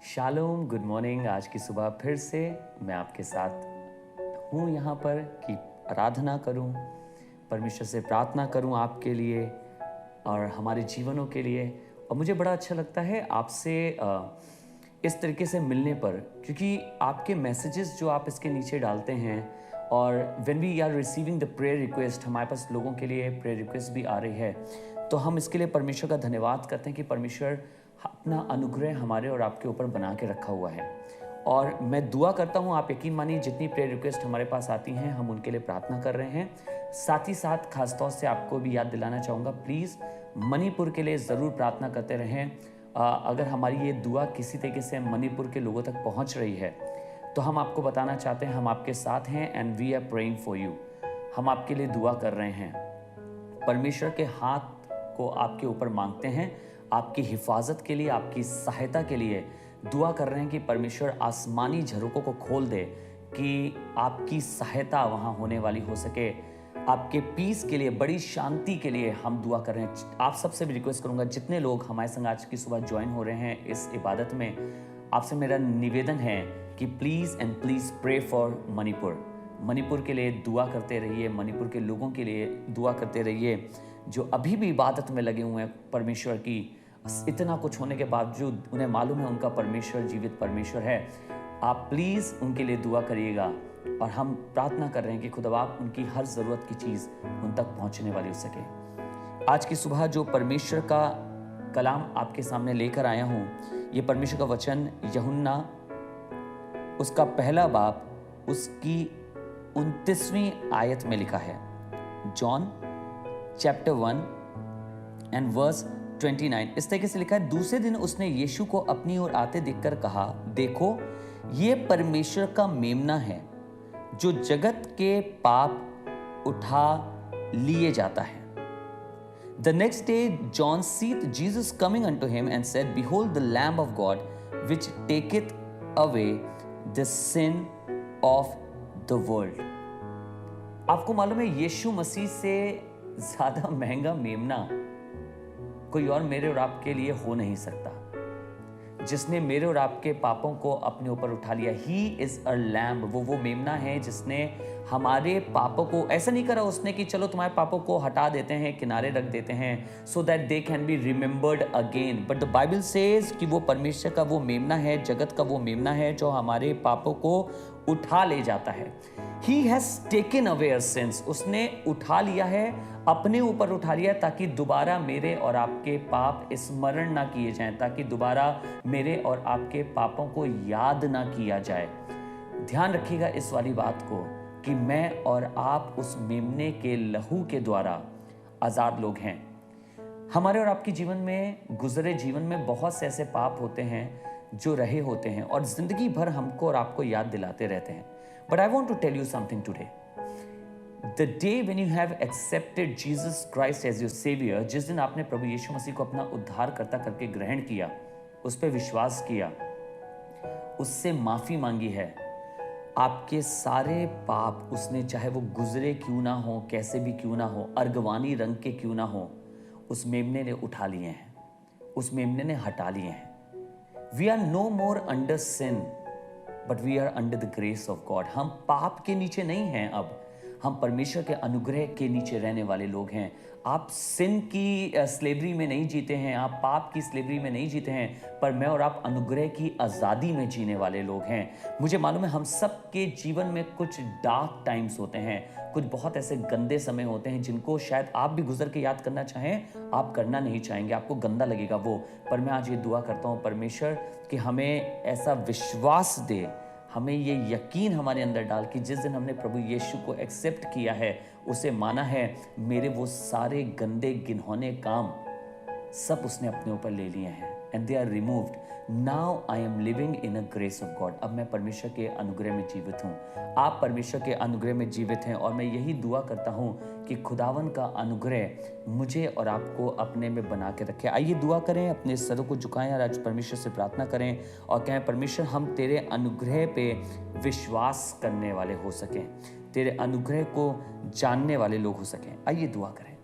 Shalom, good morning. आज की सुबह फिर से मैं आपके साथ हूँ यहाँ पर कि आराधना करूँ, परमेश्वर से प्रार्थना करूँ आपके लिए और हमारे जीवनों के लिए। और मुझे बड़ा अच्छा लगता है आपसे इस तरीके से मिलने पर, क्योंकि आपके मैसेजेस जो आप इसके नीचे डालते हैं और when we are receiving the prayer request, हमारे पास लोगों के लिए प्रेयर रिक्वेस्ट भी आ रही है, तो हम इसके लिए परमेश्वर का धन्यवाद करते हैं कि परमेश्वर अपना अनुग्रह हमारे और आपके ऊपर बना के रखा हुआ है। और मैं दुआ करता हूँ, आप यकीन मानिए जितनी प्रेयर रिक्वेस्ट हमारे पास आती हैं हम उनके लिए प्रार्थना कर रहे हैं। साथ ही साथ खासतौर से आपको भी याद दिलाना चाहूँगा, प्लीज़ मणिपुर के लिए ज़रूर प्रार्थना करते रहें। अगर हमारी ये दुआ किसी तरीके से मणिपुर के लोगों तक पहुँच रही है तो हम आपको बताना चाहते हैं हम आपके साथ हैं and we are praying for you. हम आपके लिए दुआ कर रहे हैं, परमेश्वर के हाथ को आपके ऊपर मांगते हैं, आपकी हिफाजत के लिए, आपकी सहायता के लिए दुआ कर रहे हैं कि परमेश्वर आसमानी झरोकों को खोल दे कि आपकी सहायता वहाँ होने वाली हो सके। आपके पीस के लिए, बड़ी शांति के लिए हम दुआ कर रहे हैं। आप सबसे भी रिक्वेस्ट करूंगा, जितने लोग हमारे संग आज की सुबह ज्वाइन हो रहे हैं इस इबादत में, आपसे मेरा निवेदन है कि please and please pray for Manipur. Manipur के लिए दुआ करते रहिए, मणिपुर के लोगों के लिए दुआ करते रहिए जो अभी भी इबादत में लगे हुए हैं परमेश्वर की। इतना कुछ होने के बावजूद उन्हें मालूम है उनका परमेश्वर जीवित परमेश्वर है। आप प्लीज़ उनके लिए दुआ करिएगा और हम प्रार्थना कर रहे हैं कि खुदा उनकी हर ज़रूरत की चीज़ उन तक पहुंचने वाली हो सके। आज की सुबह जो परमेश्वर का कलाम आपके सामने लेकर आया हूँ, ये परमेश्वर का वचन यूहन्ना उसका पहला बाब उसकी 29वीं आयत में लिखा है। जॉन चैप्टर 1 एंड वर्स 29 इस तरीके से लिखा है। दूसरे दिन उसने यीशु को अपनी ओर आते देखकर कहा, देखो ये परमेश्वर का मेमना है जो जगत के पाप उठा लिए जाता है। The next day John seeth Jesus coming unto him and said, Behold the Lamb of God which taketh away the sin of the world। आपको मालूम है यीशु मसीह से ज्यादा महंगा मेमना कोई और मेरे और आपके लिए हो नहीं सकता, जिसने मेरे और आपके पापों को अपने ऊपर उठा लिया। He is a lamb. वो मेमना है जिसने हमारे पापों को, ऐसा नहीं करा उसने कि चलो तुम्हारे पापों को हटा देते हैं, किनारे रख देते हैं so that they can be remembered again, but the Bible says कि वो परमेश्वर का वो मेमना है, जगत का वो मेमना है जो हमारे पापों को उठा ले जाता है। He has taken away our sins। उसने उठा लिया है, अपने ऊपर उठा लिया ताकि दोबारा मेरे और आपके पाप स्मरण ना किए जाएं, ताकि दोबारा मेरे और आपके पापों को याद ना किया जाए। ध्यान रखिएगा इस वाली बात को कि मैं और आप उस मेमने के लहू के द्वारा आजाद लोग हैं। हमारे और आपके जीवन में, गुजरे जीवन में बहुत से ऐसे पाप होते हैं जो रहे होते हैं और जिंदगी भर हमको और आपको याद दिलाते रहते हैं। But I want to tell you something today. The day when you have accepted Jesus Christ as your Savior, जिस दिन आपने प्रभु यीशु मसीह को अपना उद्धारकर्ता करके ग्रहण किया, उस पर विश्वास किया, उससे माफ़ी मांगी है, आपके सारे पाप उसने, चाहे वो गुजरे क्यों ना हो, कैसे भी क्यों ना हो, अर्गवानी रंग के क्यों ना हो, उस मेमने ने उठा लिए हैं, उस मेमने ने हटा लिए हैं। We are no more under sin, but we are under the grace of God. हम पाप के नीचे नहीं हैं, अब हम परमेश्वर के अनुग्रह के नीचे रहने वाले लोग हैं। आप सिन की स्लेवरी में नहीं जीते हैं, आप पाप की स्लेवरी में नहीं जीते हैं, पर मैं और आप अनुग्रह की आज़ादी में जीने वाले लोग हैं। मुझे मालूम है हम सब के जीवन में कुछ डार्क टाइम्स होते हैं, कुछ बहुत ऐसे गंदे समय होते हैं जिनको शायद आप भी गुजर के याद करना चाहें, आप करना नहीं चाहेंगे, आपको गंदा लगेगा वो। पर मैं आज ये दुआ करता हूँ परमेश्वर कि हमें ऐसा विश्वास दे, हमें ये यकीन हमारे अंदर डाल कि जिस दिन हमने प्रभु यीशु को एक्सेप्ट किया है, उसे माना है, मेरे वो सारे गंदे घिनौने काम सब उसने अपने ऊपर ले लिए हैं and they are removed. Now I am living in a grace of God. अब मैं परमेश्वर के अनुग्रह में जीवित हूँ, आप परमेश्वर के अनुग्रह में जीवित हैं और मैं यही दुआ करता हूँ कि खुदावन का अनुग्रह मुझे और आपको अपने में बना के रखे। आइए दुआ करें, अपने सरों को झुकाएं और आज परमेश्वर से प्रार्थना करें और कहें, परमेश्वर हम तेरे अनुग्रह पे विश्वास करने वाले हो सकें, तेरे अनुग्रह को जानने वाले लोग हो सकें। आइए दुआ करें।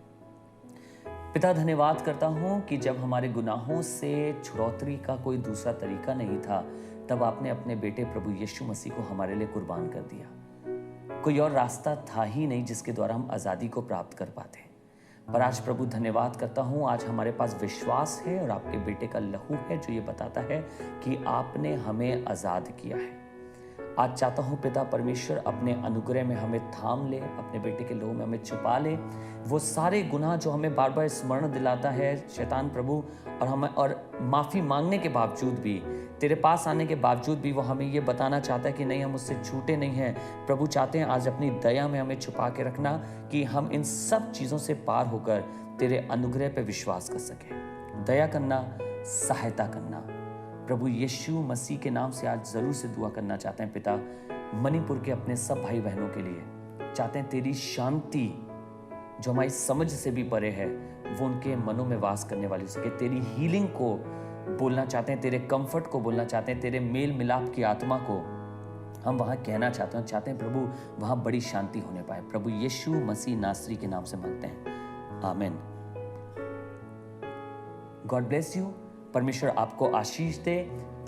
पिता धन्यवाद करता हूँ कि जब हमारे गुनाहों से छुड़ौती का कोई दूसरा तरीका नहीं था, तब आपने अपने बेटे प्रभु यीशु मसीह को हमारे लिए कुर्बान कर दिया। कोई और रास्ता था ही नहीं जिसके द्वारा हम आज़ादी को प्राप्त कर पाते। पर आज प्रभु धन्यवाद करता हूँ, आज हमारे पास विश्वास है और आपके बेटे का लहू है जो ये बताता है कि आपने हमें आज़ाद किया है। आज चाहता हूँ पिता परमेश्वर अपने अनुग्रह में हमें थाम ले, अपने बेटे के लहू में हमें छुपा ले। वो सारे गुनाह जो हमें बार बार स्मरण दिलाता है शैतान प्रभु, और माफ़ी मांगने के बावजूद भी, तेरे पास आने के बावजूद भी वो हमें ये बताना चाहता है कि नहीं, हम उससे छूटे नहीं हैं। प्रभु चाहते हैं आज अपनी दया में हमें छुपा के रखना कि हम इन सब चीज़ों से पार होकर तेरे अनुग्रह पे विश्वास कर सकें। दया करना, सहायता करना। प्रभु यीशु मसीह के नाम से आज ज़रूर से दुआ करना चाहते हैं पिता, मणिपुर के अपने सब भाई बहनों के लिए। चाहते हैं तेरी शांति जो हमारी समझ से भी परे है वो उनके मनों में वास करने वाली हो सके। तेरी हीलिंग को बोलना चाहते हैं, तेरे कंफर्ट को बोलना चाहते हैं, तेरे मेल मिलाप की आत्मा को हम वहाँ कहना चाहते हैं प्रभु, वहाँ बड़ी शांति होने पाए। प्रभु यीशु मसीह नासरी के नाम से मांगते हैं, आमीन। God bless you. परमेश्वर आपको आशीष दे।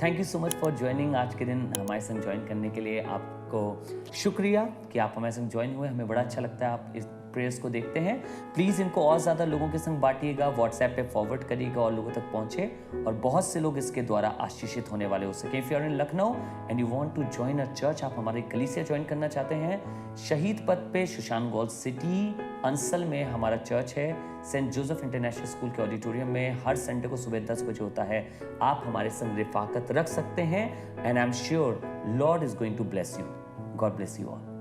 Thank you so much for joining. आज के दिन हमारे संग ज्वाइन करने के लिए आपको शुक्रिया कि आप हमारे संग ज्वाइन हुए। हमें बड़ा अच्छा लगता है आप इस प्रेयर्स को देखते हैं। प्लीज़ इनको और ज़्यादा लोगों के संग बांटिएगा, व्हाट्सएप पे फॉरवर्ड करिएगा और लोगों तक पहुँचे और बहुत से लोग इसके द्वारा आशीषित होने वाले हो सके। If you are in Lucknow and you want to join a church, आप हमारे कलीसिया ज्वाइन करना चाहते हैं, शहीद पथ पे सुशांत गॉल्ड सिटी अंसल में हमारा चर्च है। सेंट जोसेफ इंटरनेशनल स्कूल के ऑडिटोरियम में हर संडे को सुबह 10 बजे होता है। आप हमारे संग रिफाकत रख सकते हैं and I am sure Lord is going to bless you. God bless you all.